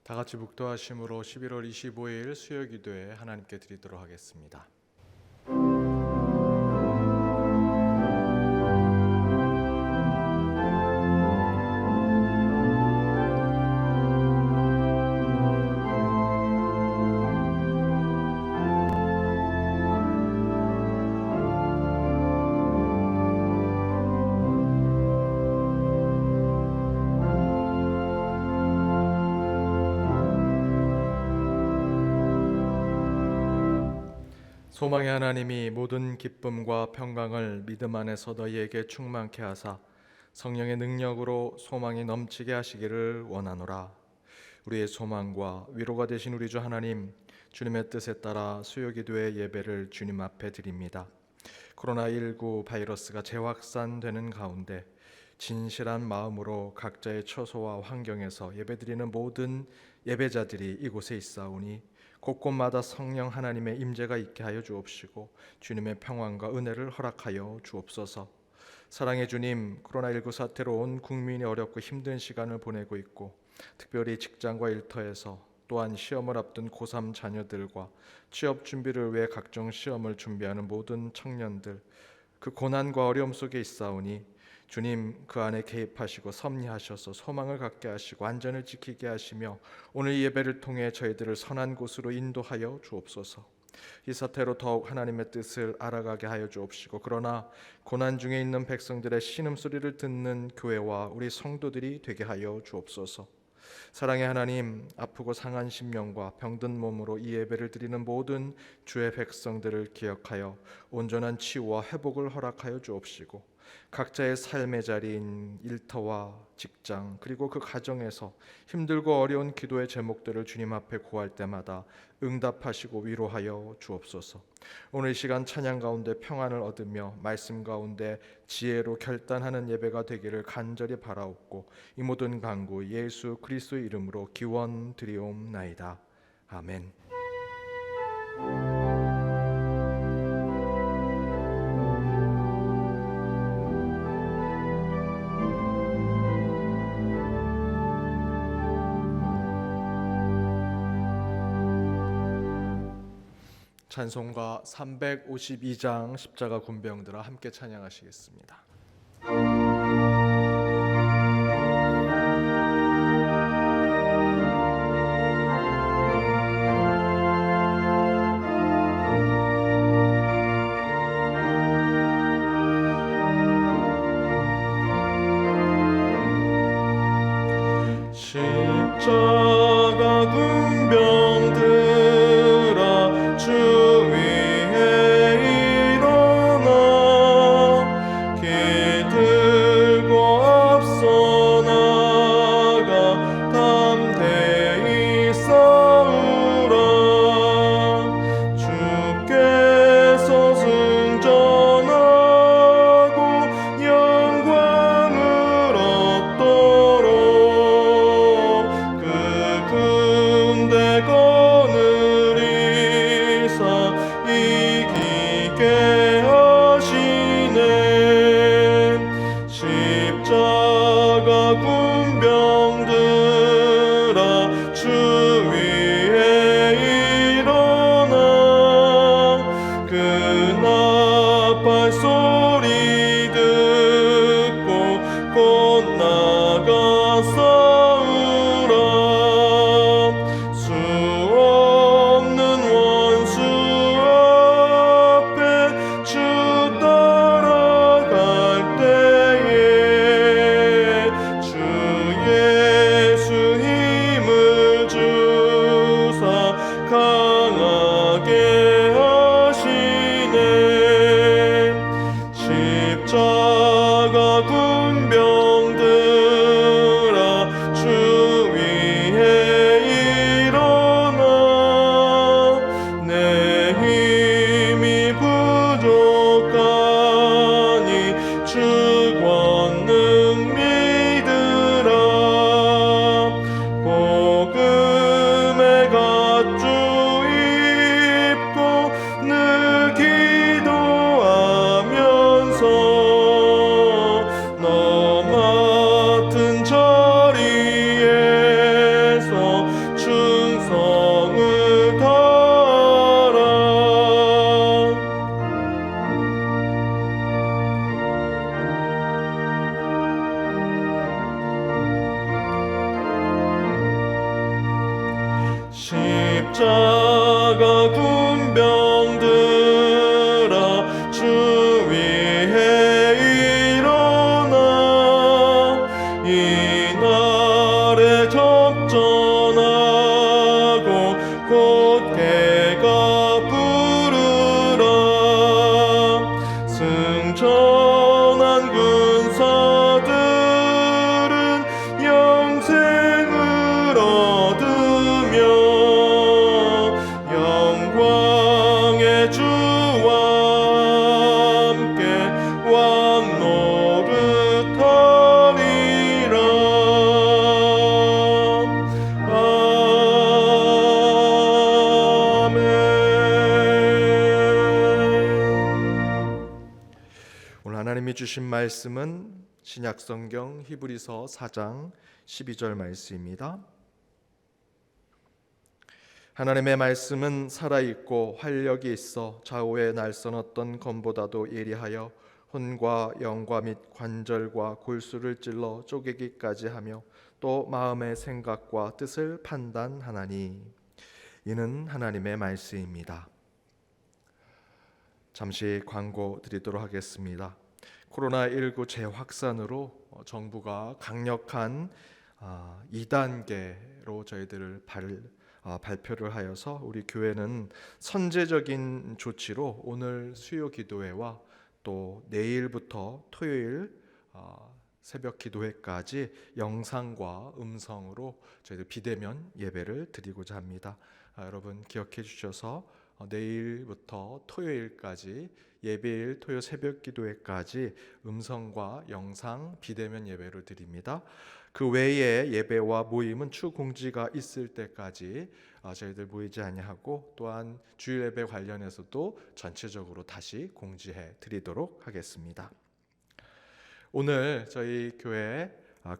다 같이 묵도하심으로 11월 25일 수요기도에 하나님께 드리도록 하겠습니다. 소망의 하나님이 모든 기쁨과 평강을 믿음 안에서 너희에게 충만케 하사 성령의 능력으로 소망이 넘치게 하시기를 원하노라. 우리의 소망과 위로가 되신 우리 주 하나님, 주님의 뜻에 따라 수요기도의 예배를 주님 앞에 드립니다. 코로나19 바이러스가 재확산되는 가운데 진실한 마음으로 각자의 처소와 환경에서 예배드리는 모든 예배자들이 이곳에 있사오니 곳곳마다 성령 하나님의 임재가 있게 하여 주옵시고 주님의 평안과 은혜를 허락하여 주옵소서. 사랑의 주님, 코로나19 사태로 온 국민이 어렵고 힘든 시간을 보내고 있고 특별히 직장과 일터에서 또한 시험을 앞둔 고3 자녀들과 취업 준비를 위해 각종 시험을 준비하는 모든 청년들, 그 고난과 어려움 속에 있사오니 주님 그 안에 개입하시고 섭리하셔서 소망을 갖게 하시고 안전을 지키게 하시며 오늘 예배를 통해 저희들을 선한 곳으로 인도하여 주옵소서. 이 사태로 더욱 하나님의 뜻을 알아가게 하여 주옵시고 그러나 고난 중에 있는 백성들의 신음소리를 듣는 교회와 우리 성도들이 되게 하여 주옵소서. 사랑의 하나님, 아프고 상한 심령과 병든 몸으로 이 예배를 드리는 모든 주의 백성들을 기억하여 온전한 치유와 회복을 허락하여 주옵시고 각자의 삶의 자리인 일터와 직장 그리고 그 가정에서 힘들고 어려운 기도의 제목들을 주님 앞에 구할 때마다 응답하시고 위로하여 주옵소서. 오늘 이 시간 찬양 가운데 평안을 얻으며 말씀 가운데 지혜로 결단하는 예배가 되기를 간절히 바라옵고 이 모든 간구 예수 그리스도의 이름으로 기원 드리옵나이다. 아멘. 찬송가 352장 십자가 군병들아 함께 찬양하시겠습니다. 십자가 군병들아 주 위에 일어나 기 들고 앞서 나가 담대히 싸우라. 주께서 승전하고 영광을 얻도록 군대 거느리사 이기게 하시네. 십자가 군병들아 주 위에 일어나 그 나팔 소리 듣고 곧 나가 싸우라. 수 없는 원수 앞에 주 따라갈 때에 주 예수 힘을 주사 강하게 하시네. 십자가 군병들아 주 위에 일어나 내 힘이 부족하니 주 권능 믿으라. 복음의 갓주 입고 늘 기도하면서 너 맡은 자리에서 주 하나님이 주신 말씀은 신약성경 히브리서 4장 12절 말씀입니다. 하나님의 말씀은 살아있고 활력이 있어 좌우에 날선 어떤 검보다도 예리하여 혼과 영과 및 관절과 골수를 찔러 쪼개기까지 하며 또 마음의 생각과 뜻을 판단하나니 이는 하나님의 말씀입니다. 잠시 광고 드리도록 하겠습니다. 코로나19 재확산으로 정부가 강력한 2단계로 저희들을 발표를 하여서 우리 교회는 선제적인 조치로 오늘 수요 기도회와 또 내일부터 토요일 새벽 기도회까지 영상과 음성으로 저희들 비대면 예배를 드리고자 합니다. 여러분 기억해 주셔서 내일부터 토요일까지 예배일 토요 새벽 기도회까지 음성과 영상 비대면 예배를 드립니다. 그 외에 예배와 모임은 추 공지가 있을 때까지 저희들 모이지 아니하고 또한 주일 예배 관련해서도 전체적으로 다시 공지해 드리도록 하겠습니다. 오늘 저희 교회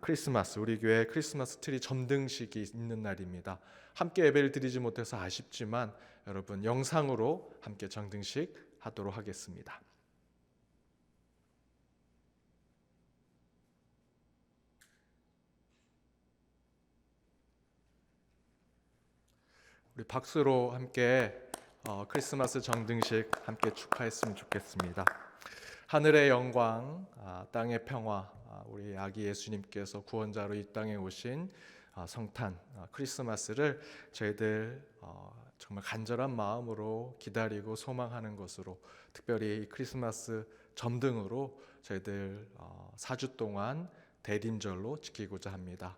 크리스마스, 우리 교회 크리스마스 트리 점등식이 있는 날입니다. 함께 예배를 드리지 못해서 아쉽지만 여러분 영상으로 함께 점등식 하도록 하겠습니다. 우리 박수로 함께 크리스마스 정등식 함께 축하했으면 좋겠습니다. 하늘의 영광, 땅의 평화, 우리 아기 예수님께서 구원자로 이 땅에 오신 성탄 크리스마스를 저희들 정말 간절한 마음으로 기다리고 소망하는 것으로, 특별히 이 크리스마스 점등으로 저희들 4주 동안 대림절로 지키고자 합니다.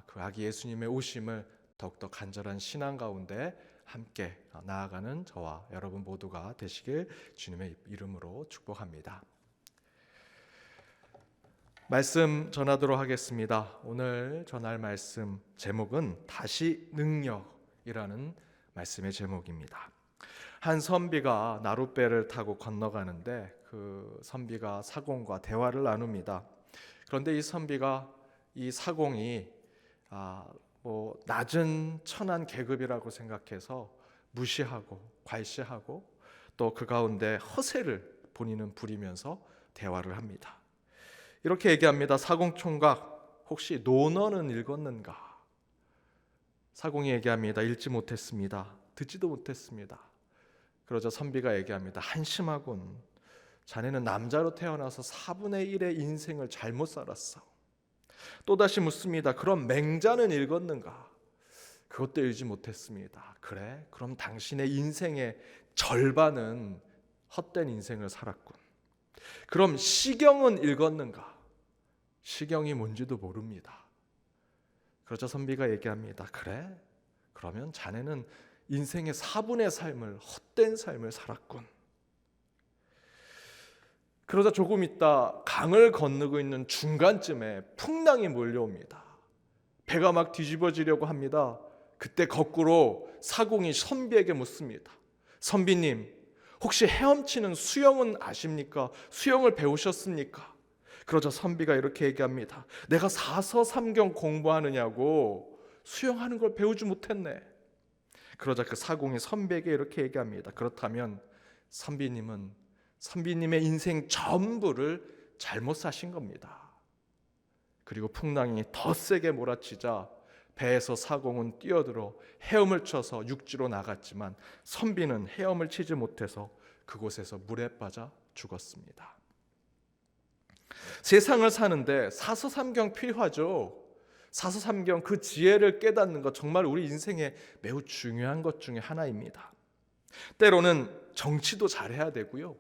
그 아기 예수님의 오심을 더욱더 간절한 신앙 가운데 함께 나아가는 저와 여러분 모두가 되시길 주님의 이름으로 축복합니다. 말씀 전하도록 하겠습니다. 오늘 전할 말씀 제목은 다시 능력이라는 말씀의 제목입니다. 한 선비가 나룻배를 타고 건너가는데 그 선비가 사공과 대화를 나눕니다. 그런데 이 선비가 이 사공이 낮은 천한 계급이라고 생각해서 무시하고 괄시하고 또 그 가운데 허세를 본인은 부리면서 대화를 합니다. 이렇게 얘기합니다. 사공총각, 혹시 논어는 읽었는가? 사공이 얘기합니다. 읽지 못했습니다. 듣지도 못했습니다. 그러자 선비가 얘기합니다. 한심하군. 자네는 남자로 태어나서 4분의 1의 인생을 잘못 살았어. 또다시 묻습니다. 그럼 맹자는 읽었는가? 그것도 읽지 못했습니다. 그래? 그럼 당신의 인생의 절반은 헛된 인생을 살았군. 그럼 시경은 읽었는가? 시경이 뭔지도 모릅니다. 그러자 선비가 얘기합니다. 그래? 그러면 자네는 인생의 4분의 삶을 헛된 삶을 살았군. 그러자 조금 있다 강을 건너고 있는 중간쯤에 풍랑이 몰려옵니다. 배가 막 뒤집어지려고 합니다. 그때 거꾸로 사공이 선비에게 묻습니다. 선비님, 혹시 헤엄치는 수영은 아십니까? 수영을 배우셨습니까? 그러자 선비가 이렇게 얘기합니다. 내가 사서삼경 공부하느냐고 수영하는 걸 배우지 못했네. 그러자 그 사공이 선비에게 이렇게 얘기합니다. 그렇다면 선비님의 인생 전부를 잘못 사신 겁니다. 그리고 풍랑이 더 세게 몰아치자 배에서 사공은 뛰어들어 헤엄을 쳐서 육지로 나갔지만 선비는 헤엄을 치지 못해서 그곳에서 물에 빠져 죽었습니다. 세상을 사는데 사서삼경 필요하죠. 사서삼경 그 지혜를 깨닫는 것 정말 우리 인생에 매우 중요한 것 중에 하나입니다. 때로는 정치도 잘해야 되고요.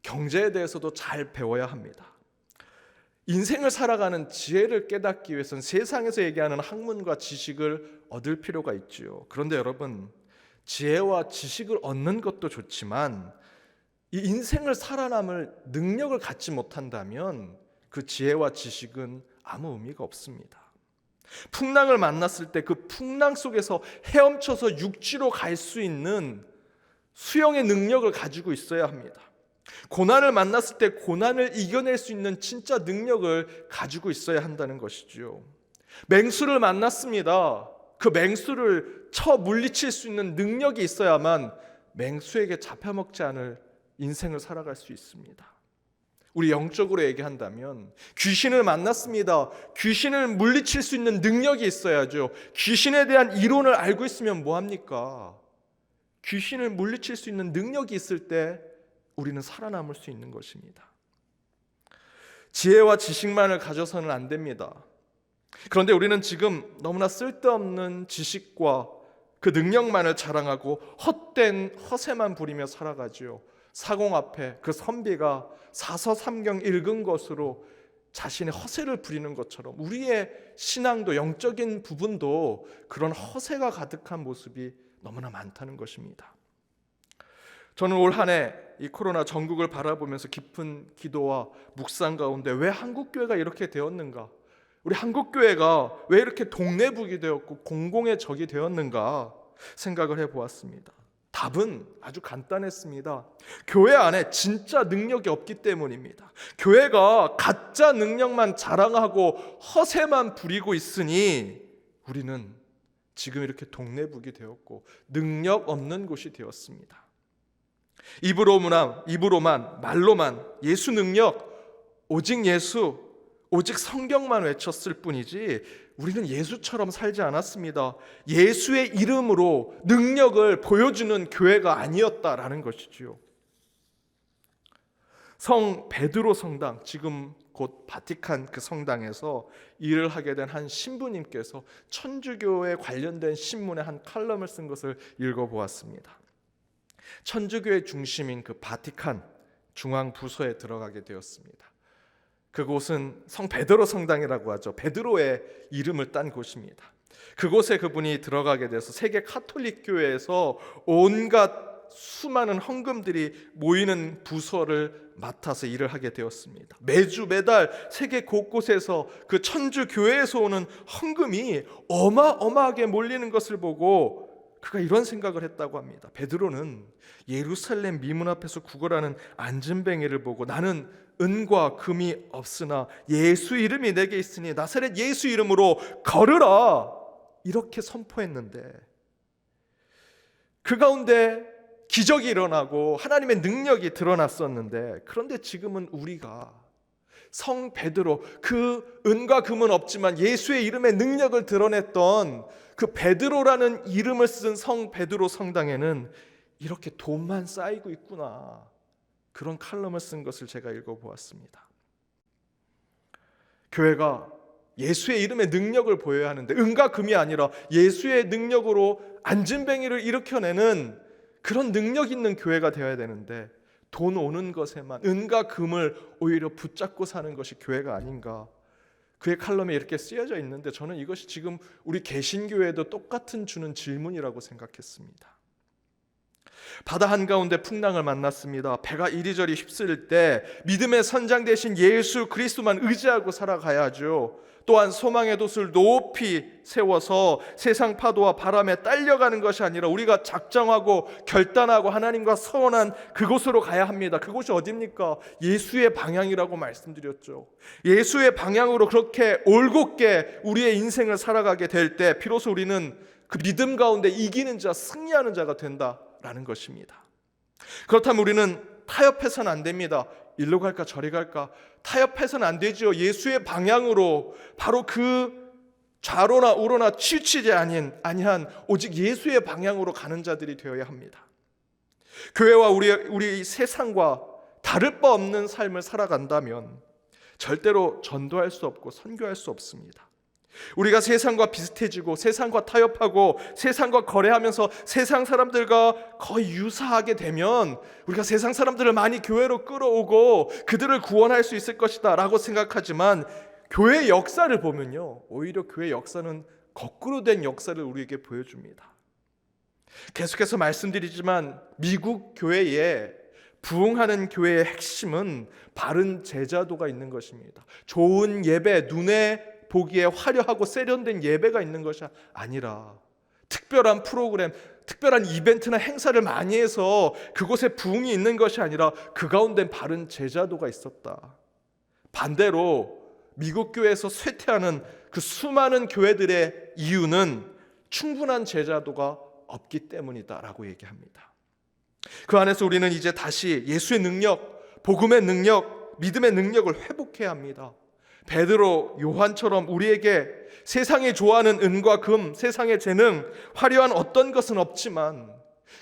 경제에 대해서도 잘 배워야 합니다. 인생을 살아가는 지혜를 깨닫기 위해서는 세상에서 얘기하는 학문과 지식을 얻을 필요가 있지요. 그런데 여러분, 지혜와 지식을 얻는 것도 좋지만 이 인생을 살아남을 능력을 갖지 못한다면 그 지혜와 지식은 아무 의미가 없습니다. 풍랑을 만났을 때 그 풍랑 속에서 헤엄쳐서 육지로 갈 수 있는 수영의 능력을 가지고 있어야 합니다. 고난을 만났을 때 고난을 이겨낼 수 있는 진짜 능력을 가지고 있어야 한다는 것이죠. 맹수를 만났습니다. 그 맹수를 쳐 물리칠 수 있는 능력이 있어야만 맹수에게 잡혀먹지 않을 인생을 살아갈 수 있습니다. 우리 영적으로 얘기한다면 귀신을 만났습니다. 귀신을 물리칠 수 있는 능력이 있어야죠. 귀신에 대한 이론을 알고 있으면 뭐합니까? 귀신을 물리칠 수 있는 능력이 있을 때 우리는 살아남을 수 있는 것입니다. 지혜와 지식만을 가져서는 안 됩니다. 그런데 우리는 지금 너무나 쓸데없는 지식과 그 능력만을 자랑하고 헛된 허세만 부리며 살아가지요. 사공 앞에 그 선비가 사서삼경 읽은 것으로 자신의 허세를 부리는 것처럼 우리의 신앙도 영적인 부분도 그런 허세가 가득한 모습이 너무나 많다는 것입니다. 저는 올 한 해 이 코로나 전국을 바라보면서 깊은 기도와 묵상 가운데 왜 한국교회가 이렇게 되었는가? 우리 한국교회가 왜 이렇게 독내북이 되었고 공공의 적이 되었는가 생각을 해보았습니다. 답은 아주 간단했습니다. 교회 안에 진짜 능력이 없기 때문입니다. 교회가 가짜 능력만 자랑하고 허세만 부리고 있으니 우리는 지금 이렇게 독내북이 되었고 능력 없는 곳이 되었습니다. 입으로만 말로만 예수 능력, 오직 예수, 오직 성경만 외쳤을 뿐이지 우리는 예수처럼 살지 않았습니다. 예수의 이름으로 능력을 보여주는 교회가 아니었다라는 것이지요. 성 베드로 성당, 지금 곧 바티칸 그 성당에서 일을 하게 된 한 신부님께서 천주교에 관련된 신문에 한 칼럼을 쓴 것을 읽어보았습니다. 천주교의 중심인 그 바티칸 중앙 부서에 들어가게 되었습니다. 그곳은 성 베드로 성당이라고 하죠. 베드로의 이름을 딴 곳입니다. 그곳에 그분이 들어가게 돼서 세계 카톨릭 교회에서 온갖 수많은 헌금들이 모이는 부서를 맡아서 일을 하게 되었습니다. 매달 세계 곳곳에서 그 천주 교회에서 오는 헌금이 어마어마하게 몰리는 것을 보고 그가 이런 생각을 했다고 합니다. 베드로는 예루살렘 미문 앞에서 구걸하는 안진뱅이를 보고 나는 은과 금이 없으나 예수 이름이 내게 있으니 나사렛 예수 이름으로 걸으라 이렇게 선포했는데 그 가운데 기적이 일어나고 하나님의 능력이 드러났었는데 그런데 지금은 우리가 성 베드로 그 은과 금은 없지만 예수의 이름의 능력을 드러냈던 그 베드로라는 이름을 쓴 성 베드로 성당에는 이렇게 돈만 쌓이고 있구나 그런 칼럼을 쓴 것을 제가 읽어보았습니다. 교회가 예수의 이름의 능력을 보여야 하는데 은과 금이 아니라 예수의 능력으로 안진뱅이를 일으켜내는 그런 능력 있는 교회가 되어야 되는데 돈 오는 것에만 은과 금을 오히려 붙잡고 사는 것이 교회가 아닌가. 그의 칼럼에 이렇게 쓰여져 있는데 저는 이것이 지금 우리 개신교회에도 똑같은 주는 질문이라고 생각했습니다. 바다 한가운데 풍랑을 만났습니다. 배가 이리저리 휩쓸릴 때 믿음의 선장 되신 예수 그리스도만 의지하고 살아가야죠. 또한 소망의 돛을 높이 세워서 세상 파도와 바람에 딸려가는 것이 아니라 우리가 작정하고 결단하고 하나님과 서원한 그곳으로 가야 합니다. 그곳이 어디입니까? 예수의 방향이라고 말씀드렸죠. 예수의 방향으로 그렇게 올곧게 우리의 인생을 살아가게 될 때 비로소 우리는 그 믿음 가운데 이기는 자, 승리하는 자가 된다라는 것입니다. 그렇다면 우리는 타협해서는 안 됩니다. 일로 갈까 저리 갈까 타협해서는 안 되죠. 예수의 방향으로 바로 그 좌로나 우로나 치우치지 아니한 오직 예수의 방향으로 가는 자들이 되어야 합니다. 교회와 우리 세상과 다를 바 없는 삶을 살아간다면 절대로 전도할 수 없고 선교할 수 없습니다. 우리가 세상과 비슷해지고 세상과 타협하고 세상과 거래하면서 세상 사람들과 거의 유사하게 되면 우리가 세상 사람들을 많이 교회로 끌어오고 그들을 구원할 수 있을 것이다 라고 생각하지만 교회의 역사를 보면요 오히려 교회의 역사는 거꾸로 된 역사를 우리에게 보여줍니다. 계속해서 말씀드리지만 미국 교회에 부흥하는 교회의 핵심은 바른 제자도가 있는 것입니다. 좋은 예배, 눈에 보기에 화려하고 세련된 예배가 있는 것이 아니라 특별한 프로그램, 특별한 이벤트나 행사를 많이 해서 그곳에 부흥이 있는 것이 아니라 그 가운데 바른 제자도가 있었다. 반대로 미국 교회에서 쇠퇴하는 그 수많은 교회들의 이유는 충분한 제자도가 없기 때문이다라고 얘기합니다. 그 안에서 우리는 이제 다시 예수의 능력, 복음의 능력, 믿음의 능력을 회복해야 합니다. 베드로, 요한처럼 우리에게 세상이 좋아하는 은과 금, 세상의 재능, 화려한 어떤 것은 없지만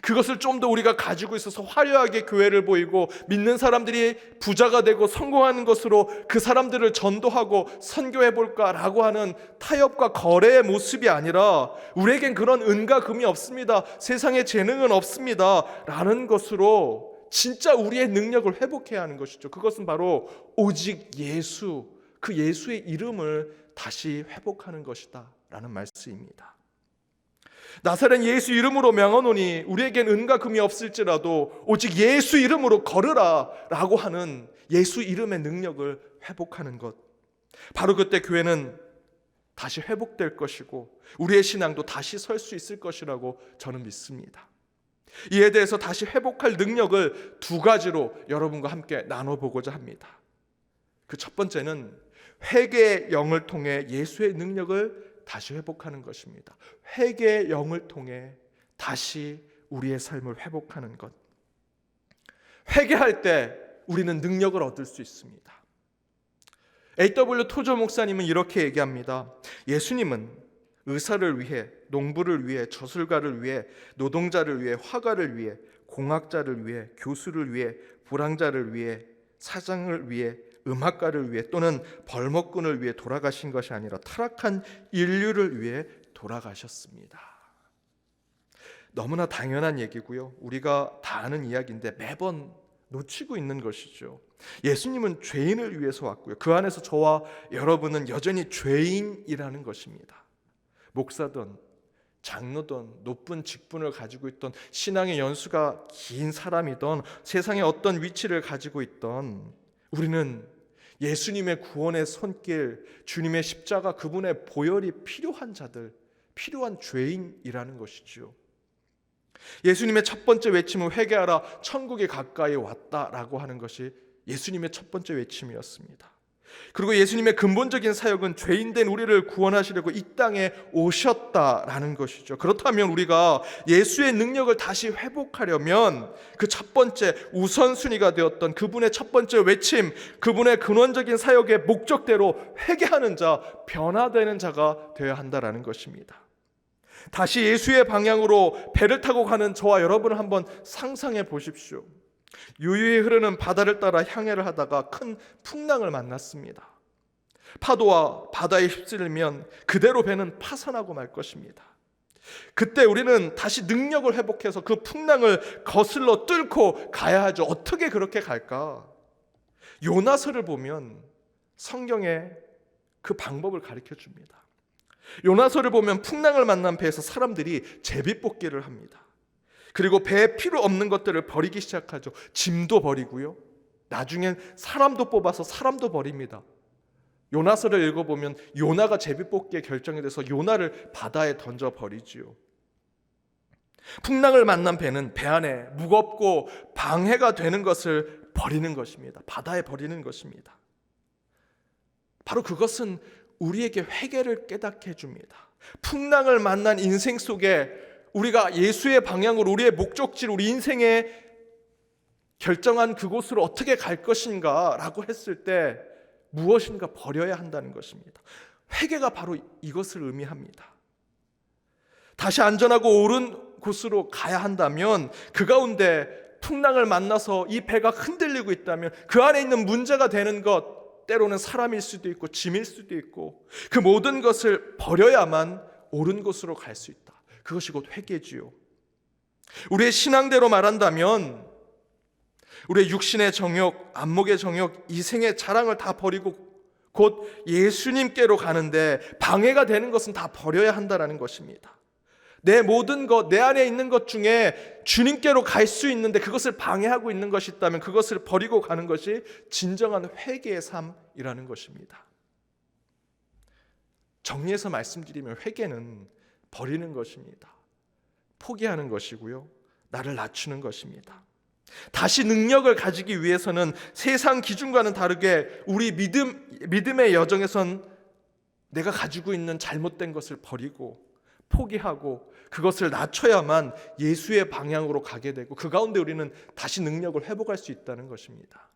그것을 좀 더 우리가 가지고 있어서 화려하게 교회를 보이고 믿는 사람들이 부자가 되고 성공하는 것으로 그 사람들을 전도하고 선교해 볼까라고 하는 타협과 거래의 모습이 아니라 우리에겐 그런 은과 금이 없습니다. 세상의 재능은 없습니다. 라는 것으로 진짜 우리의 능력을 회복해야 하는 것이죠. 그것은 바로 오직 예수, 그 예수의 이름을 다시 회복하는 것이다 라는 말씀입니다. 나사렛 예수 이름으로 명하노니 우리에겐 은과 금이 없을지라도 오직 예수 이름으로 걸으라 라고 하는 예수 이름의 능력을 회복하는 것, 바로 그때 교회는 다시 회복될 것이고 우리의 신앙도 다시 설 수 있을 것이라고 저는 믿습니다. 이에 대해서 다시 회복할 능력을 두 가지로 여러분과 함께 나눠보고자 합니다. 그 첫 번째는 회개의 영을 통해 예수의 능력을 다시 회복하는 것입니다. 회개의 영을 통해 다시 우리의 삶을 회복하는 것. 회개할 때 우리는 능력을 얻을 수 있습니다. A.W. 토저 목사님은 이렇게 얘기합니다. 예수님은 의사를 위해, 농부를 위해, 저술가를 위해, 노동자를 위해, 화가를 위해, 공학자를 위해, 교수를 위해, 불황자를 위해, 사장을 위해, 음악가를 위해 또는 벌목꾼을 위해 돌아가신 것이 아니라 타락한 인류를 위해 돌아가셨습니다. 너무나 당연한 얘기고요. 우리가 다 아는 이야기인데 매번 놓치고 있는 것이죠. 예수님은 죄인을 위해서 왔고요. 그 안에서 저와 여러분은 여전히 죄인이라는 것입니다. 목사든 장로든 높은 직분을 가지고 있던 신앙의 연수가 긴 사람이든 세상의 어떤 위치를 가지고 있던 우리는 예수님의 구원의 손길, 주님의 십자가, 그분의 보혈이 필요한 자들, 필요한 죄인이라는 것이죠. 예수님의 첫 번째 외침은 회개하라, 천국이 가까이 왔다라고 하는 것이 예수님의 첫 번째 외침이었습니다. 그리고 예수님의 근본적인 사역은 죄인된 우리를 구원하시려고 이 땅에 오셨다라는 것이죠. 그렇다면 우리가 예수의 능력을 다시 회복하려면 그 첫 번째 우선순위가 되었던 그분의 첫 번째 외침, 그분의 근원적인 사역의 목적대로 회개하는 자, 변화되는 자가 되어야 한다라는 것입니다. 다시 예수의 방향으로 배를 타고 가는 저와 여러분을 한번 상상해 보십시오. 유유히 흐르는 바다를 따라 향해를 하다가 큰 풍랑을 만났습니다. 파도와 바다에 휩쓸리면 그대로 배는 파산하고 말 것입니다. 그때 우리는 다시 능력을 회복해서 그 풍랑을 거슬러 뚫고 가야 하죠. 어떻게 그렇게 갈까? 요나서를 보면 성경에 그 방법을 가르쳐 줍니다. 요나서를 보면 풍랑을 만난 배에서 사람들이 제비뽑기를 합니다. 그리고 배에 필요 없는 것들을 버리기 시작하죠. 짐도 버리고요. 나중엔 사람도 뽑아서 사람도 버립니다. 요나서를 읽어보면 요나가 제비뽑기에 결정이 돼서 요나를 바다에 던져버리지요. 풍랑을 만난 배는 배 안에 무겁고 방해가 되는 것을 버리는 것입니다. 바다에 버리는 것입니다. 바로 그것은 우리에게 회개를 깨닫게 해줍니다. 풍랑을 만난 인생 속에 우리가 예수의 방향으로 우리의 목적지, 우리 인생의 결정한 그곳으로 어떻게 갈 것인가 라고 했을 때 무엇인가 버려야 한다는 것입니다. 회개가 바로 이것을 의미합니다. 다시 안전하고 옳은 곳으로 가야 한다면 그 가운데 풍랑을 만나서 이 배가 흔들리고 있다면 그 안에 있는 문제가 되는 것, 때로는 사람일 수도 있고 짐일 수도 있고 그 모든 것을 버려야만 옳은 곳으로 갈 수 있다. 그것이 곧 회개지요. 우리의 신앙대로 말한다면 우리의 육신의 정욕, 안목의 정욕, 이생의 자랑을 다 버리고 곧 예수님께로 가는데 방해가 되는 것은 다 버려야 한다는 것입니다. 내 모든 것, 내 안에 있는 것 중에 주님께로 갈 수 있는데 그것을 방해하고 있는 것이 있다면 그것을 버리고 가는 것이 진정한 회개의 삶이라는 것입니다. 정리해서 말씀드리면 회개는 버리는 것입니다. 포기하는 것이고요, 나를 낮추는 것입니다. 다시 능력을 가지기 위해서는 세상 기준과는 다르게 우리 믿음의 여정에선 내가 가지고 있는 잘못된 것을 버리고 포기하고 그것을 낮춰야만 예수의 방향으로 가게 되고, 그 가운데 우리는 다시 능력을 회복할 수 있다는 것입니다.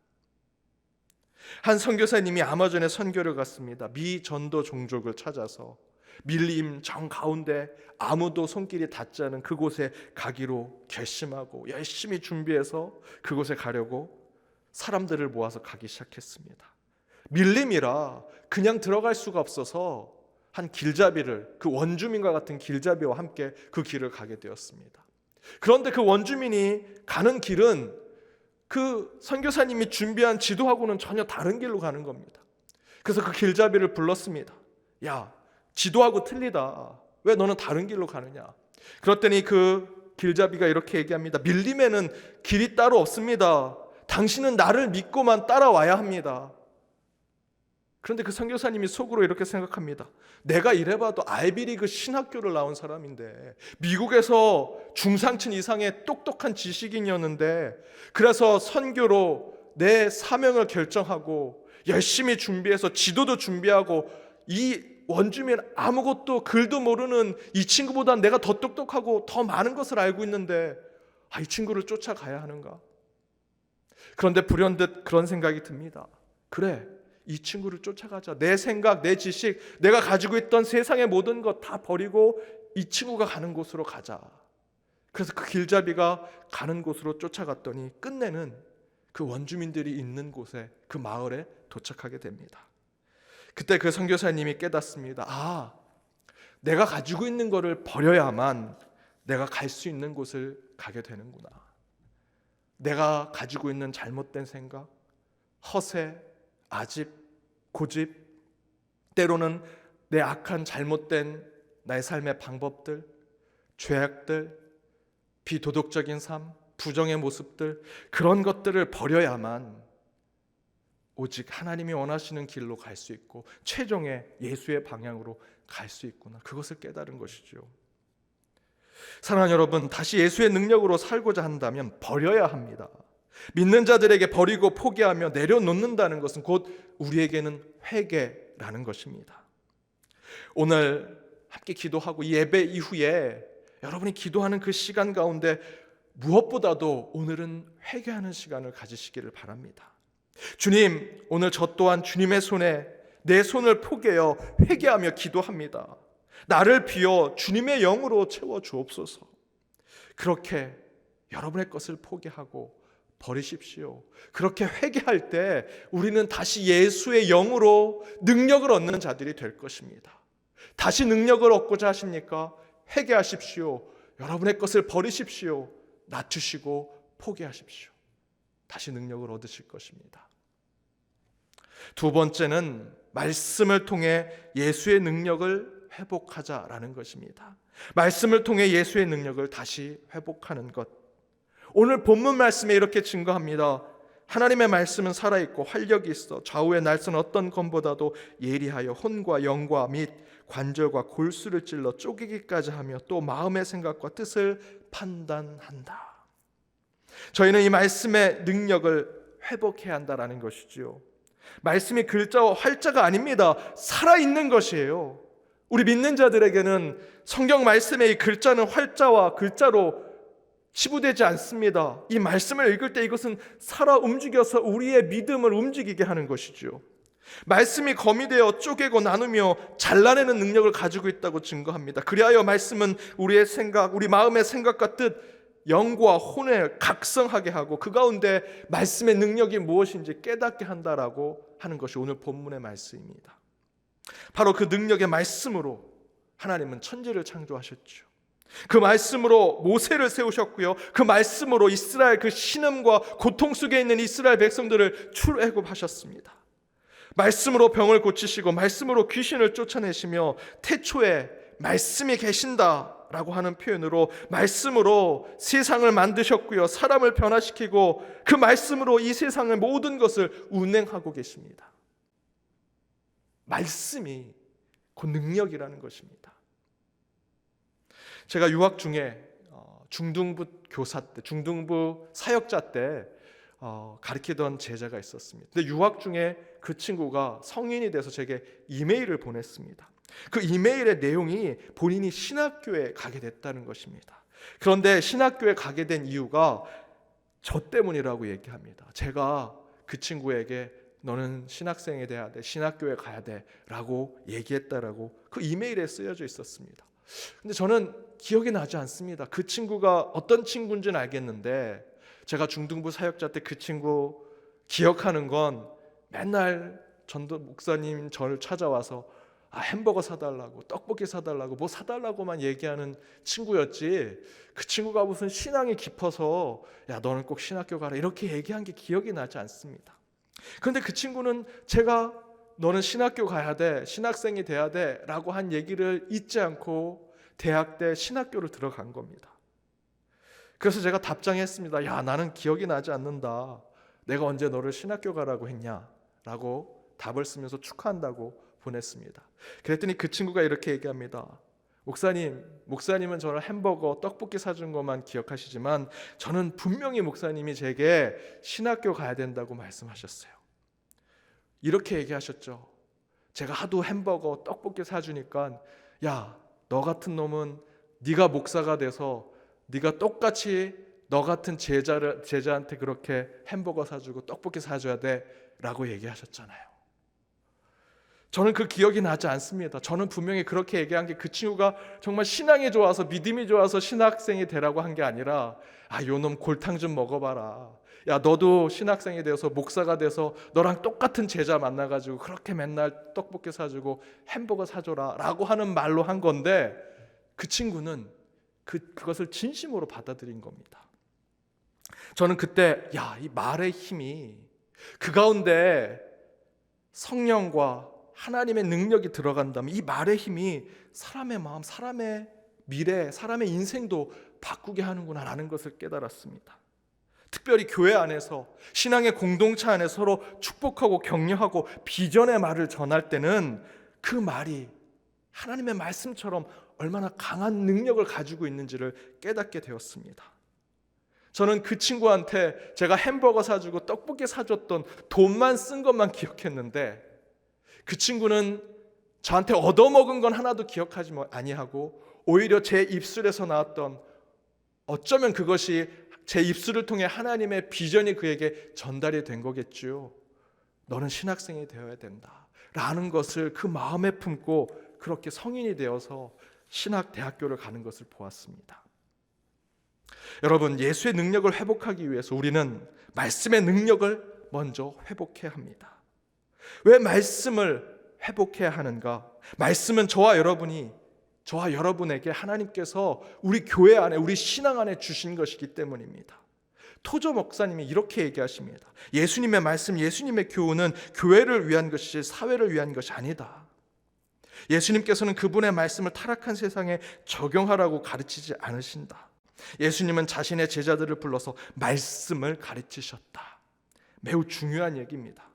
한 선교사님이 아마존에 선교를 갔습니다. 미 전도 종족을 찾아서 밀림 정 가운데 아무도 손길이 닿지 않은 그곳에 가기로 결심하고 열심히 준비해서 그곳에 가려고 사람들을 모아서 가기 시작했습니다. 밀림이라 그냥 들어갈 수가 없어서 한 길잡이를, 그 원주민과 같은 길잡이와 함께 그 길을 가게 되었습니다. 그런데 그 원주민이 가는 길은 그 선교사님이 준비한 지도하고는 전혀 다른 길로 가는 겁니다. 그래서 그 길잡이를 불렀습니다. 야, 지도하고 틀리다. 왜 너는 다른 길로 가느냐? 그랬더니 그 길잡이가 이렇게 얘기합니다. 밀림에는 길이 따로 없습니다. 당신은 나를 믿고만 따라와야 합니다. 그런데 그 선교사님이 속으로 이렇게 생각합니다. 내가 이래봐도 아이비리그 신학교를 나온 사람인데, 미국에서 중상층 이상의 똑똑한 지식인이었는데, 그래서 선교로 내 사명을 결정하고 열심히 준비해서 지도도 준비하고, 이 원주민 아무것도 글도 모르는 이 친구보다 내가 더 똑똑하고 더 많은 것을 알고 있는데 이 친구를 쫓아가야 하는가? 그런데 불현듯 그런 생각이 듭니다. 그래, 이 친구를 쫓아가자. 내 생각, 내 지식, 내가 가지고 있던 세상의 모든 것 다 버리고 이 친구가 가는 곳으로 가자. 그래서 그 길잡이가 가는 곳으로 쫓아갔더니 끝내는 그 원주민들이 있는 곳에, 그 마을에 도착하게 됩니다. 그때 그 선교사님이 깨닫습니다. 내가 가지고 있는 것을 버려야만 내가 갈 수 있는 곳을 가게 되는구나. 내가 가지고 있는 잘못된 생각, 허세, 아집, 고집, 때로는 내 악한 잘못된 나의 삶의 방법들, 죄악들, 비도덕적인 삶, 부정의 모습들, 그런 것들을 버려야만 오직 하나님이 원하시는 길로 갈 수 있고 최종의 예수의 방향으로 갈 수 있구나. 그것을 깨달은 것이죠. 사랑하는 여러분, 다시 예수의 능력으로 살고자 한다면 버려야 합니다. 믿는 자들에게 버리고 포기하며 내려놓는다는 것은 곧 우리에게는 회개라는 것입니다. 오늘 함께 기도하고 이 예배 이후에 여러분이 기도하는 그 시간 가운데 무엇보다도 오늘은 회개하는 시간을 가지시기를 바랍니다. 주님, 오늘 저 또한 주님의 손에 내 손을 포개어 회개하며 기도합니다. 나를 비워 주님의 영으로 채워 주옵소서. 그렇게 여러분의 것을 포기하고 버리십시오. 그렇게 회개할 때 우리는 다시 예수의 영으로 능력을 얻는 자들이 될 것입니다. 다시 능력을 얻고자 하십니까? 회개하십시오. 여러분의 것을 버리십시오. 낮추시고 포기하십시오. 다시 능력을 얻으실 것입니다. 두 번째는 말씀을 통해 예수의 능력을 회복하자라는 것입니다. 말씀을 통해 예수의 능력을 다시 회복하는 것. 오늘 본문 말씀에 이렇게 증거합니다. 하나님의 말씀은 살아있고 활력이 있어 좌우의 날선 어떤 검보다도 예리하여 혼과 영과 및 관절과 골수를 찔러 쪼개기까지 하며 또 마음의 생각과 뜻을 판단한다. 저희는 이 말씀의 능력을 회복해야 한다는 것이지요. 말씀이 글자와 활자가 아닙니다. 살아있는 것이에요. 우리 믿는 자들에게는 성경 말씀의 이 글자는 활자와 글자로 치부되지 않습니다. 이 말씀을 읽을 때 이것은 살아 움직여서 우리의 믿음을 움직이게 하는 것이죠. 말씀이 검이 되어 쪼개고 나누며 잘라내는 능력을 가지고 있다고 증거합니다. 그리하여 말씀은 우리의 생각, 우리 마음의 생각과 뜻, 영과 혼을 각성하게 하고 그 가운데 말씀의 능력이 무엇인지 깨닫게 한다라고 하는 것이 오늘 본문의 말씀입니다. 바로 그 능력의 말씀으로 하나님은 천지를 창조하셨죠. 그 말씀으로 모세를 세우셨고요. 그 말씀으로 이스라엘 그 신음과 고통 속에 있는 이스라엘 백성들을 출애굽하셨습니다. 말씀으로 병을 고치시고 말씀으로 귀신을 쫓아내시며 태초에 말씀이 계신다라고 하는 표현으로 말씀으로 세상을 만드셨고요. 사람을 변화시키고 그 말씀으로 이 세상의 모든 것을 운행하고 계십니다. 말씀이 그 능력이라는 것입니다. 제가 유학 중에 중등부 교사 때, 중등부 사역자 때 가르치던 제자가 있었습니다. 근데 유학 중에 그 친구가 성인이 돼서 제게 이메일을 보냈습니다. 그 이메일의 내용이 본인이 신학교에 가게 됐다는 것입니다. 그런데 신학교에 가게 된 이유가 저 때문이라고 얘기합니다. 제가 그 친구에게 너는 신학생이 돼야 돼, 신학교에 가야 돼 라고 얘기했다라고 그 이메일에 쓰여져 있었습니다. 근데 저는 기억이 나지 않습니다. 그 친구가 어떤 친구인지는 알겠는데 제가 중등부 사역자 때 그 친구 기억하는 건 맨날 전도 목사님 저를 찾아와서 햄버거 사달라고, 떡볶이 사달라고, 뭐 사달라고만 얘기하는 친구였지, 그 친구가 무슨 신앙이 깊어서 야 너는 꼭 신학교 가라 이렇게 얘기한 게 기억이 나지 않습니다. 그런데 그 친구는 제가 너는 신학교 가야 돼, 신학생이 돼야 돼 라고 한 얘기를 잊지 않고 대학 때 신학교를 들어간 겁니다. 그래서 제가 답장했습니다. 야 나는 기억이 나지 않는다, 내가 언제 너를 신학교 가라고 했냐 라고 답을 쓰면서 축하한다고 보냈습니다. 그랬더니 그 친구가 이렇게 얘기합니다. 목사님은 저를 햄버거, 떡볶이 사준 것만 기억하시지만 저는 분명히 목사님이 제게 신학교 가야 된다고 말씀하셨어요. 이렇게 얘기하셨죠. 제가 하도 햄버거, 떡볶이 사주니까 야, 너 같은 놈은 네가 목사가 돼서 네가 똑같이 너 같은 제자한테 그렇게 햄버거 사주고 떡볶이 사줘야 돼 라고 얘기하셨잖아요. 저는 그 기억이 나지 않습니다. 저는 분명히 그렇게 얘기한 게 그 친구가 정말 신앙이 좋아서 믿음이 좋아서 신학생이 되라고 한 게 아니라 요놈 골탕 좀 먹어봐라, 야 너도 신학생이 되어서 목사가 돼서 너랑 똑같은 제자 만나가지고 그렇게 맨날 떡볶이 사주고 햄버거 사줘라 라고 하는 말로 한 건데 그 친구는 그것을 진심으로 받아들인 겁니다. 저는 그때 이 말의 힘이, 그 가운데 성령과 하나님의 능력이 들어간다면 이 말의 힘이 사람의 마음, 사람의 미래, 사람의 인생도 바꾸게 하는구나 라는 것을 깨달았습니다. 특별히 교회 안에서, 신앙의 공동체 안에 서로 축복하고 격려하고 비전의 말을 전할 때는 그 말이 하나님의 말씀처럼 얼마나 강한 능력을 가지고 있는지를 깨닫게 되었습니다. 저는 그 친구한테 제가 햄버거 사주고 떡볶이 사줬던 돈만 쓴 것만 기억했는데 그 친구는 저한테 얻어먹은 건 하나도 기억하지 아니하고 오히려 제 입술에서 나왔던, 어쩌면 그것이 제 입술을 통해 하나님의 비전이 그에게 전달이 된 거겠죠. 너는 신학생이 되어야 된다 라는 것을 그 마음에 품고 그렇게 성인이 되어서 신학대학교를 가는 것을 보았습니다. 여러분, 예수의 능력을 회복하기 위해서 우리는 말씀의 능력을 먼저 회복해야 합니다. 왜 말씀을 회복해야 하는가? 말씀은 저와 여러분에게 하나님께서 우리 교회 안에, 우리 신앙 안에 주신 것이기 때문입니다. 토조 목사님이 이렇게 얘기하십니다. 예수님의 말씀, 예수님의 교훈은 교회를 위한 것이지 사회를 위한 것이 아니다. 예수님께서는 그분의 말씀을 타락한 세상에 적용하라고 가르치지 않으신다. 예수님은 자신의 제자들을 불러서 말씀을 가르치셨다. 매우 중요한 얘기입니다.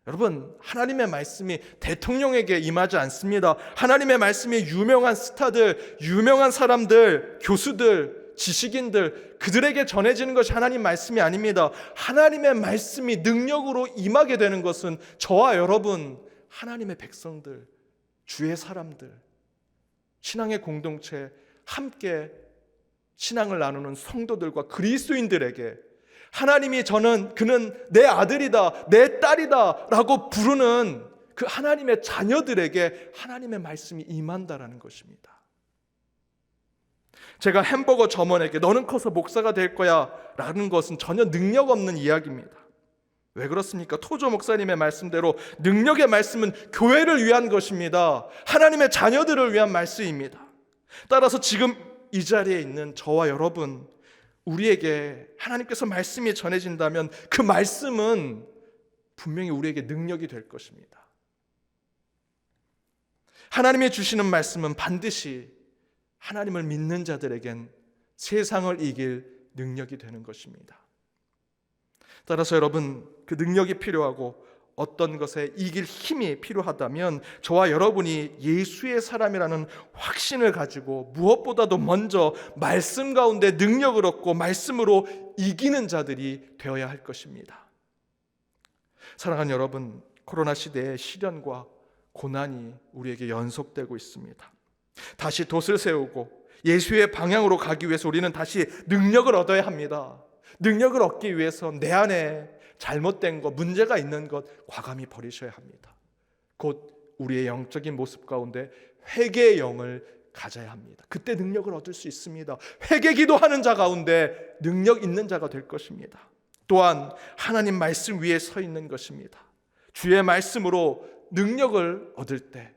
여러분, 하나님의 말씀이 대통령에게 임하지 않습니다. 하나님의 말씀이 유명한 스타들, 유명한 사람들, 교수들, 지식인들, 그들에게 전해지는 것이 하나님 말씀이 아닙니다. 하나님의 말씀이 능력으로 임하게 되는 것은 저와 여러분, 하나님의 백성들, 주의 사람들, 신앙의 공동체, 함께 신앙을 나누는 성도들과 그리스도인들에게 하나님이 그는 내 아들이다, 내 딸이다 라고 부르는 그 하나님의 자녀들에게 하나님의 말씀이 임한다라는 것입니다. 제가 햄버거 점원에게 너는 커서 목사가 될 거야 라는 것은 전혀 능력 없는 이야기입니다. 왜 그렇습니까? 토조 목사님의 말씀대로 능력의 말씀은 교회를 위한 것입니다. 하나님의 자녀들을 위한 말씀입니다. 따라서 지금 이 자리에 있는 저와 여러분, 우리에게 하나님께서 말씀이 전해진다면 그 말씀은 분명히 우리에게 능력이 될 것입니다. 하나님이 주시는 말씀은 반드시 하나님을 믿는 자들에겐 세상을 이길 능력이 되는 것입니다. 따라서 여러분, 그 능력이 필요하고 어떤 것에 이길 힘이 필요하다면 저와 여러분이 예수의 사람이라는 확신을 가지고 무엇보다도 먼저 말씀 가운데 능력을 얻고 말씀으로 이기는 자들이 되어야 할 것입니다. 사랑하는 여러분, 코로나 시대의 시련과 고난이 우리에게 연속되고 있습니다. 다시 돛을 세우고 예수의 방향으로 가기 위해서 우리는 다시 능력을 얻어야 합니다. 능력을 얻기 위해서 내 안에 잘못된 것, 문제가 있는 것 과감히 버리셔야 합니다. 곧 우리의 영적인 모습 가운데 회개의 영을 가져야 합니다. 그때 능력을 얻을 수 있습니다. 회개 기도하는 자 가운데 능력 있는 자가 될 것입니다. 또한 하나님 말씀 위에 서 있는 것입니다. 주의 말씀으로 능력을 얻을 때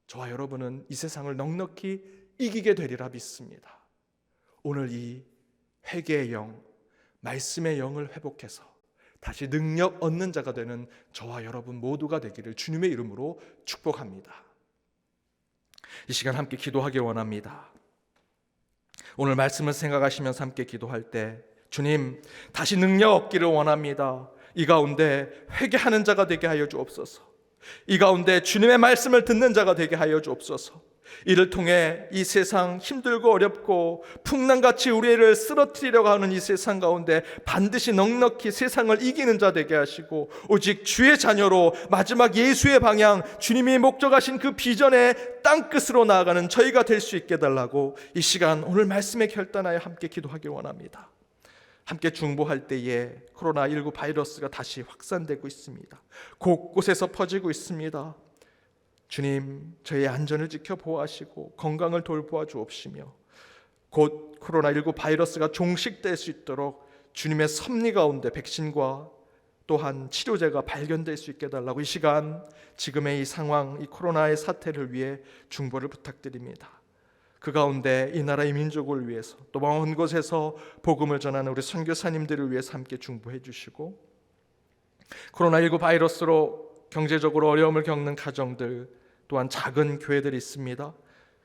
저와 여러분은 이 세상을 넉넉히 이기게 되리라 믿습니다. 오늘 이 회개의 영, 말씀의 영을 회복해서 다시 능력 얻는 자가 되는 저와 여러분 모두가 되기를 주님의 이름으로 축복합니다. 이 시간 함께 기도하길 원합니다. 오늘 말씀을 생각하시면서 함께 기도할 때 주님, 다시 능력 얻기를 원합니다. 이 가운데 회개하는 자가 되게 하여 주옵소서. 이 가운데 주님의 말씀을 듣는 자가 되게 하여 주옵소서. 이를 통해 이 세상 힘들고 어렵고 풍랑같이 우리를 쓰러뜨리려고 하는 이 세상 가운데 반드시 넉넉히 세상을 이기는 자 되게 하시고 오직 주의 자녀로 마지막 예수의 방향, 주님이 목적하신 그 비전의 땅끝으로 나아가는 저희가 될 수 있게 달라고 이 시간 오늘 말씀에 결단하여 함께 기도하길 원합니다. 함께 중보할 때에 코로나19 바이러스가 다시 확산되고 있습니다. 곳곳에서 퍼지고 있습니다. 주님, 저희의 안전을 지켜 보호하시고 건강을 돌보아 주옵시며 곧 코로나19 바이러스가 종식될 수 있도록 주님의 섭리 가운데 백신과 또한 치료제가 발견될 수 있게 달라고 이 시간 지금의 이 상황, 이 코로나의 사태를 위해 중보를 부탁드립니다. 그 가운데 이 나라의 민족을 위해서 또 먼 곳에서 복음을 전하는 우리 선교사님들을 위해서 함께 중보해 주시고 코로나19 바이러스로 경제적으로 어려움을 겪는 가정들 또한 작은 교회들이 있습니다.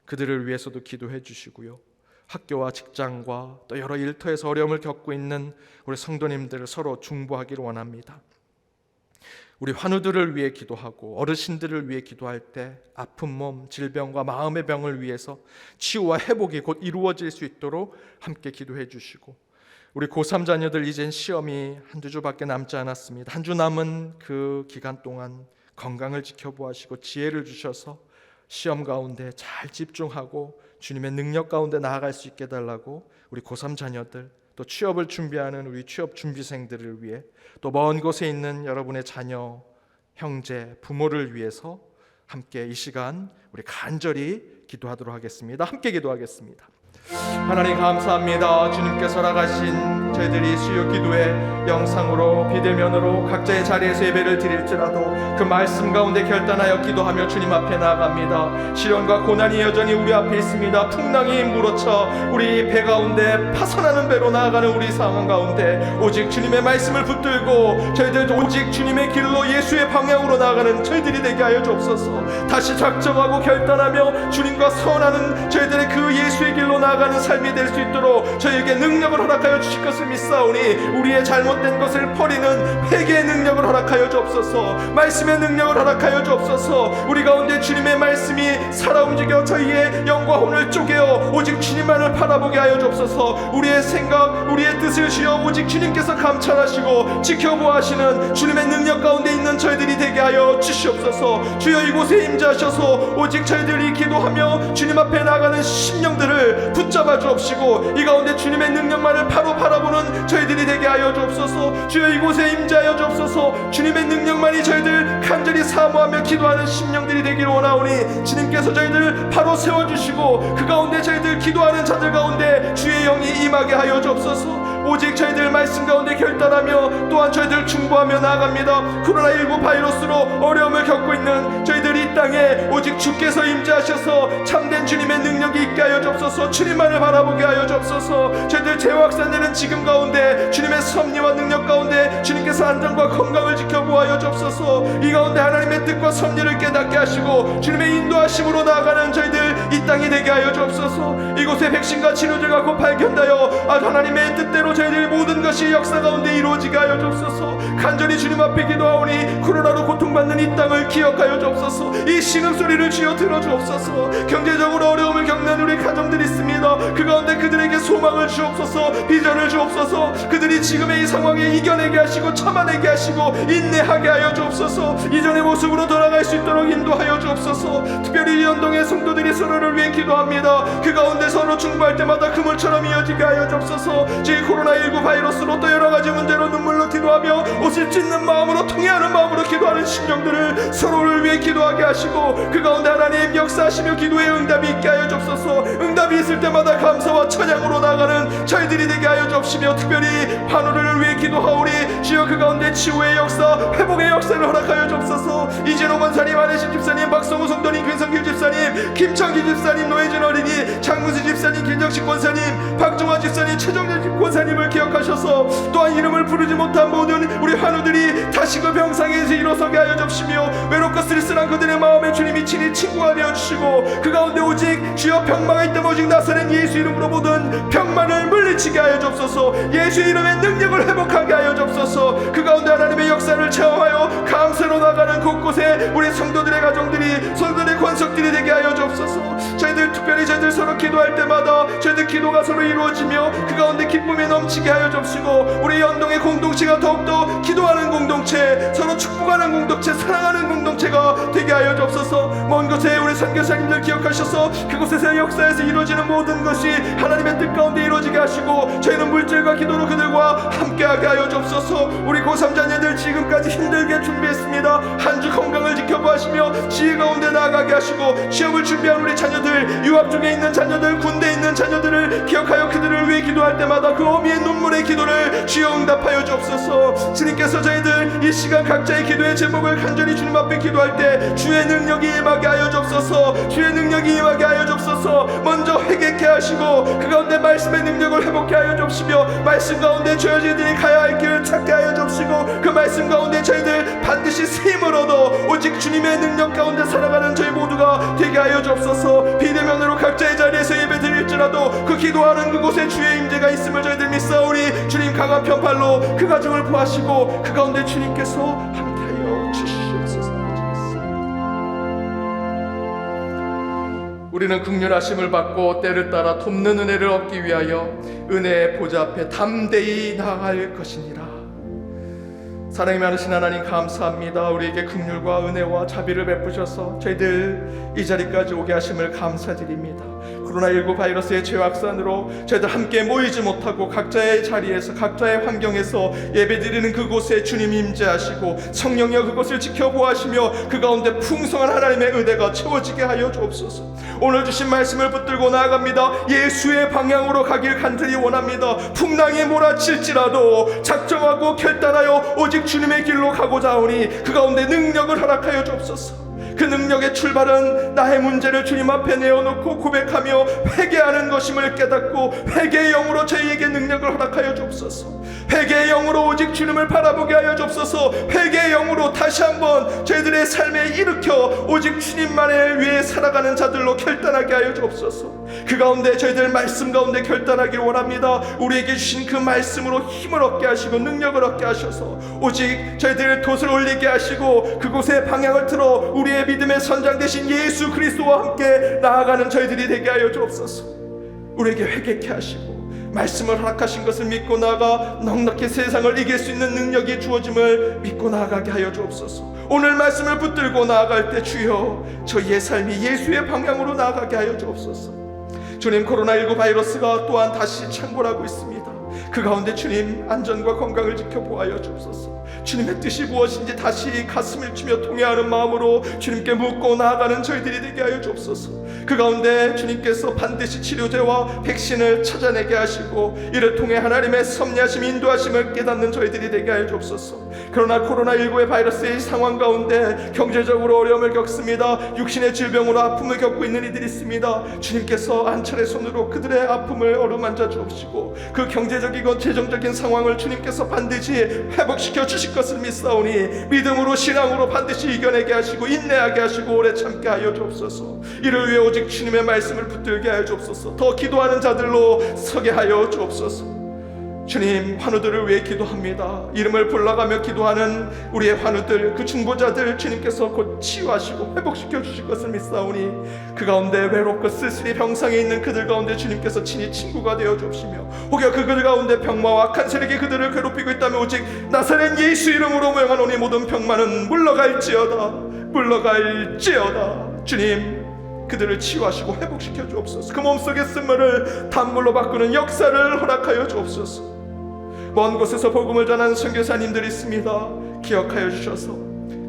그들을 위해서도 기도해 주시고요. 학교와 직장과 또 여러 일터에서 어려움을 겪고 있는 우리 성도님들을 서로 중보하기를 원합니다. 우리 환우들을 위해 기도하고 어르신들을 위해 기도할 때 아픈 몸, 질병과 마음의 병을 위해서 치유와 회복이 곧 이루어질 수 있도록 함께 기도해 주시고 우리 고3 자녀들 이젠 시험이 한두 주밖에 남지 않았습니다. 한 주 남은 그 기간 동안 건강을 지켜보시고 지혜를 주셔서 시험 가운데 잘 집중하고 주님의 능력 가운데 나아갈 수 있게 해달라고 우리 고3 자녀들 또 취업을 준비하는 우리 취업 준비생들을 위해 또 먼 곳에 있는 여러분의 자녀, 형제, 부모를 위해서 함께 이 시간 우리 간절히 기도하도록 하겠습니다. 함께 기도하겠습니다. 하나님 감사합니다. 주님께서 나가신 저희들이 수요 기도의 영상으로 비대면으로 각자의 자리에서 예배를 드릴지라도 그 말씀 가운데 결단하여 기도하며 주님 앞에 나아갑니다. 시련과 고난이 여전히 우리 앞에 있습니다. 풍랑이 물어쳐 우리 배 가운데 파선하는 배로 나아가는 우리 상황 가운데 오직 주님의 말씀을 붙들고 저희들 오직 주님의 길로 예수의 방향으로 나아가는 저희들이 되게 하여 주옵소서. 다시 작정하고 결단하며 주님과 선하는 저희들의 그 예수의 길로 나아가는 삶이 될 수 있도록 저희에게 능력을 허락하여 주실 것을 믿사오니 우리의 잘못된 것을 버리는 회개의 능력을 허락하여 주옵소서. 말씀의 능력을 허락하여 주옵소서. 우리 가운데 주님의 말씀이 살아 움직여 저희의 영과 혼을 쪼개어 오직 주님만을 바라보게 하여 주옵소서. 우리의 생각, 우리의 뜻을 쉬어 오직 주님께서 감찰하시고 지켜보아하시는 주님의 능력 가운데 있는 저희들이 되게 하여 주시옵소서. 주여 이곳에 임재하셔서 오직 저희들이 기도하며 주님 앞에 나가는 심령들을 붙잡아 주옵시고 이 가운데 주님의 능력만을 바로 바라보는 저희들이 되게 하여 주옵소서. 주여 이곳에 임재하여 주옵소서. 주님의 능력만이 저희들 간절히 사모하며 기도하는 심령들이 되기를 원하오니 주님께서 저희들 바로 세워주시고 그 가운데 저희들 기도하는 자들 가운데 주의 영이 임하게 하여 주옵소서. 오직 저희들 말씀 가운데 결단하며 또한 저희들 중보하며 나아갑니다. 코로나19 바이러스로 어려움을 겪고 있는 저희들 이 땅 땅에 오직 주께서 임재하셔서 참된 주님의 능력이 있게 하여 주옵소서. 주님만을 바라보게 하여 주옵소서. 저희들 재확산되는 지금 가운데 주님의 섭리와 능력 가운데 주님께서 안전과 건강을 지켜보아여 주옵소서. 이 가운데 하나님의 뜻과 섭리를 깨닫게 하시고 주님의 인도하심으로 나아가는 저희들 이 땅이 되게 하여 주옵소서. 이곳에 백신과 치료제가 곧 발견되어 하나님의 뜻대로 저희들 모든 것이 역사 가운데 이루어지게 하여 주옵소서. 간절히 주님 앞에 기도하오니 코로나로 고통받는 이 땅을 기억하여 주옵소서. 이 신음소리를 주여 들어주옵소서. 경제적으로 어려움을 겪는 우리 가정들이 있습니다. 그 가운데 그들에게 소망을 주옵소서. 비전을 주옵소서. 그들이 지금의 이 상황에 이겨내게 하시고 참아내게 하시고 인내하게 하여 주옵소서. 이전의 모습으로 돌아갈 수 있도록 인도하여 주옵소서. 특별히 이 연동의 성도들이 서로를 위해 기도합니다. 그 가운데 서로 충고할 때마다 그물처럼 이어지게 하여 주옵소서. 지금 코로나19 바이러스로 또 여러가지 문제로 눈물로 기도하며 옷을 찢는 마음으로 통회하는 마음으로 기도하는 신령들을 서로를 위해 기도하게 하시고 그 가운데 하나님 역사하시며 기도의 응답이 있게 하여 주옵소서. 응답이 있을 때마다 감사와 찬양으로 나아가는 저희들이 되게 하여 주옵시며 특별히 환우를 위해 기도하오리. 주여 그 가운데 치유의 역사 회복의 역사를 허락하여 주옵소서. 이진호 권사님, 안혜신 집사님, 박성우 성도님, 김성길 집사님, 김창기 집사님, 노혜진 어린이, 장문수 집사님, 김정식 권사님, 박종화 집사님, 최정렬 권사님을 기억하셔서 또한 이름을 부르지 못한 모든 우리 환우들이 다시금 병상에서 일어서게 하여 주시며 외롭고 쓸쓸한 그들의 마음에 주님이 친히 친구가 되어주시고 그 가운데 오직 주여 병망할 때 오직 나사렛 예수 이름으로 모든 병만을 물리치게 하여 주옵소서. 예수의 이름의 능력을 회복하게 하여 주옵소서. 그 가운데 하나님의 역사를 체험하여 감사로 나가는 곳곳에 우리 성도들의 가정들이 성도들의 권속들이 되게 하여 주옵소서. 저희들 특별히 저희들 서로 기도할 때마다 저희들 기도가 서로 이루어지며 그 가운데 기쁨이 넘치게 하여 주옵시고 우리 연동의 공동체가 더욱더 기도하는 공동체, 서로 축복하는 공동체, 사랑하는 공동체가 되게 하여 주옵소서. 먼 곳에 우리 선교사님들 기억하셔서 그곳에서 역사에서 이루어지는 모든 것이 하나님의 뜻 가운데 이루어지게 하시고 저희는 물질과 기도로 그들과 함께하게 하여 주옵소서. 우리 고3 자녀들 지금까지 힘들게 준비했습니다. 한 주 건강을 지켜보시며 지혜 가운데 나아가게 하시고 시험을 준비한 우리 자녀들, 유학 중에 있는 자녀들, 군대에 있는 자녀들을 기억하여 그들을 위해 기도할 때마다 그 어미의 눈물의 기도를 주여 응답하여 주옵소서. 주님께서 저희들 이 시간 각자의 기도의 제목을 간절히 주님 앞에 기도할 때 주의 능력이 임하게 하여 주옵소서. 주의 능력이 임하게 하여 주옵소서. 먼저 회개케 하시고 그 가운데 말씀의 능력을 회복케 하여 주옵시며 말씀 가운데 저희들이 가야 할 길을 찾게 하여 주옵시고 그 말씀 가운데 저희들 반드시 쓰임을 얻어 오직 주님의 능력 가운데 살아가는 저희 모두가 되게 하여 주옵소서. 비대면으로 각자의 자리에서 예배 드릴지라도 그 기도하는 그곳에 주의 임재가 있음을 저희들 믿사오니 주님 강한 편팔로 그 가정을 보하시고 그 가운데 주님께서 함께하여 주시옵소서. 우리는 긍휼하심을 받고 때를 따라 돕는 은혜를 얻기 위하여 은혜의 보좌 앞에 담대히 나아갈 것이니라. 사랑이 많으신 하나님 감사합니다. 우리에게 긍휼과 은혜와 자비를 베푸셔서 저희들 이 자리까지 오게 하심을 감사드립니다. 코로나19 바이러스의 재확산으로 저희들 함께 모이지 못하고 각자의 자리에서 각자의 환경에서 예배드리는 그곳에 주님 임재하시고 성령여 그곳을 지켜보아시며 그 가운데 풍성한 하나님의 은혜가 채워지게 하여 주옵소서. 오늘 주신 말씀을 붙들고 나아갑니다. 예수의 방향으로 가길 간절히 원합니다. 풍랑이 몰아칠지라도 작정하고 결단하여 오직 주님의 길로 가고자 하오니 그 가운데 능력을 허락하여 주옵소서. 그 능력의 출발은 나의 문제를 주님 앞에 내어놓고 고백하며 회개하는 것임을 깨닫고 회개의 영으로 저희에게 능력을 허락하여 주옵소서. 회개의 영으로 오직 주님을 바라보게 하여 주옵소서. 회개의 영으로 다시 한번 저희들의 삶에 일으켜 오직 주님만을 위해 살아가는 자들로 결단하게 하여 주옵소서. 그 가운데 저희들 말씀 가운데 결단하길 원합니다. 우리에게 주신 그 말씀으로 힘을 얻게 하시고 능력을 얻게 하셔서 오직 저희들 돛을 올리게 하시고 그곳에 방향을 틀어 우리의 믿음의 선장 되신 예수 그리스도와 함께 나아가는 저희들이 되게 하여 주옵소서. 우리에게 회개케 하시고 말씀을 허락하신 것을 믿고 나아가 넉넉히 세상을 이길 수 있는 능력이 주어짐을 믿고 나아가게 하여 주옵소서. 오늘 말씀을 붙들고 나아갈 때 주여 저희의 삶이 예수의 방향으로 나아가게 하여 주옵소서. 주님, 코로나19 바이러스가 또한 다시 창궐하고 있습니다. 그 가운데 주님 안전과 건강을 지켜보아여 주옵소서. 주님의 뜻이 무엇인지 다시 가슴을 치며 통회하는 마음으로 주님께 묻고 나아가는 저희들이 되게 하여 주옵소서. 그 가운데 주님께서 반드시 치료제와 백신을 찾아내게 하시고 이를 통해 하나님의 섭리하심 인도하심을 깨닫는 저희들이 되게 하여 주옵소서. 그러나 코로나19의 바이러스의 상황 가운데 경제적으로 어려움을 겪습니다. 육신의 질병으로 아픔을 겪고 있는 이들이 있습니다. 주님께서 안철의 손으로 그들의 아픔을 어루만져 주옵시고 그 경제적이고 재정적인 상황을 주님께서 반드시 회복시켜 주실 것을 믿사오니 믿음으로 신앙으로 반드시 이겨내게 하시고 인내하게 하시고 오래 참게 하여 주옵소서. 이를 위해 오직 주님의 말씀을 붙들게 하여 주옵소서. 더 기도하는 자들로 서게 하여 주옵소서. 주님, 환우들을 위해 기도합니다. 이름을 불러가며 기도하는 우리의 환우들, 그 중보자들 주님께서 곧 치유하시고 회복시켜 주실 것을 믿사오니 그 가운데 외롭고 쓸쓸히 병상에 있는 그들 가운데 주님께서 친히 친구가 되어 주옵시며 혹여 그들 가운데 병마와 악한 세력이 그들을 괴롭히고 있다면 오직 나사렛 예수 이름으로 명하노니 모든 병마는 물러갈지어다. 주님, 그들을 치유하시고 회복시켜 주옵소서. 그 몸속의 쓴물을 단물로 바꾸는 역사를 허락하여 주옵소서. 먼 곳에서 복음을 전하는 선교사님들이 있습니다. 기억하여 주셔서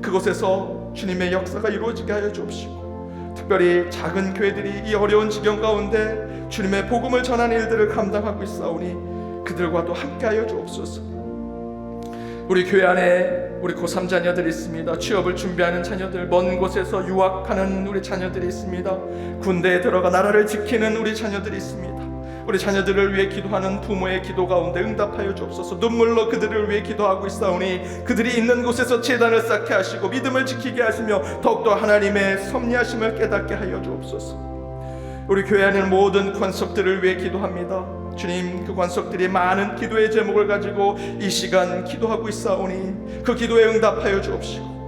그곳에서 주님의 역사가 이루어지게 하여 주옵시고 특별히 작은 교회들이 이 어려운 지경 가운데 주님의 복음을 전하는 일들을 감당하고 있사오니 그들과도 함께하여 주옵소서. 우리 교회 안에 우리 고3 자녀들이 있습니다. 취업을 준비하는 자녀들, 먼 곳에서 유학하는 우리 자녀들이 있습니다. 군대에 들어가 나라를 지키는 우리 자녀들이 있습니다. 우리 자녀들을 위해 기도하는 부모의 기도 가운데 응답하여 주옵소서. 눈물로 그들을 위해 기도하고 있사오니 그들이 있는 곳에서 제단을 쌓게 하시고 믿음을 지키게 하시며 더욱더 하나님의 섭리하심을 깨닫게 하여 주옵소서. 우리 교회 안에는 모든 관석들을 위해 기도합니다. 주님, 그 관석들이 많은 기도의 제목을 가지고 이 시간 기도하고 있사오니 그 기도에 응답하여 주옵시고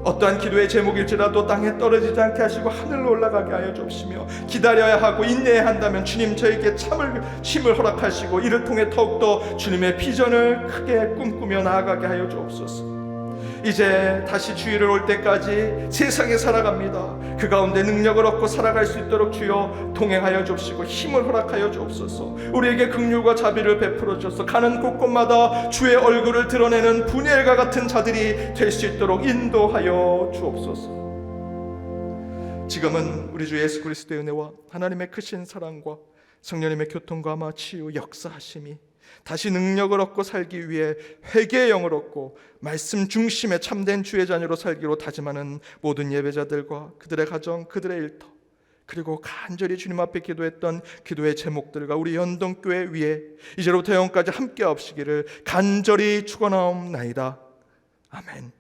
어떠한 기도의 제목일지라도 땅에 떨어지지 않게 하시고 하늘로 올라가게 하여 주옵시며 기다려야 하고 인내해야 한다면 주님 저에게 힘을 허락하시고 이를 통해 더욱더 주님의 비전을 크게 꿈꾸며 나아가게 하여 주옵소서. 이제 다시 주일을 올 때까지 세상에 살아갑니다. 그 가운데 능력을 얻고 살아갈 수 있도록 주여 동행하여 주옵시고 힘을 허락하여 주옵소서. 우리에게 긍휼과 자비를 베풀어 주셔서 가는 곳곳마다 주의 얼굴을 드러내는 분엘과 같은 자들이 될 수 있도록 인도하여 주옵소서. 지금은 우리 주 예수 그리스도의 은혜와 하나님의 크신 사랑과 성령님의 교통과 아마 치유 역사하심이 다시 능력을 얻고 살기 위해 회개의 영을 얻고 말씀 중심의 참된 주의 자녀로 살기로 다짐하는 모든 예배자들과 그들의 가정, 그들의 일터, 그리고 간절히 주님 앞에 기도했던 기도의 제목들과 우리 연동교회 위에 이제로부터 영원까지 함께 하옵시기를 간절히 축원하옵나이다. 아멘.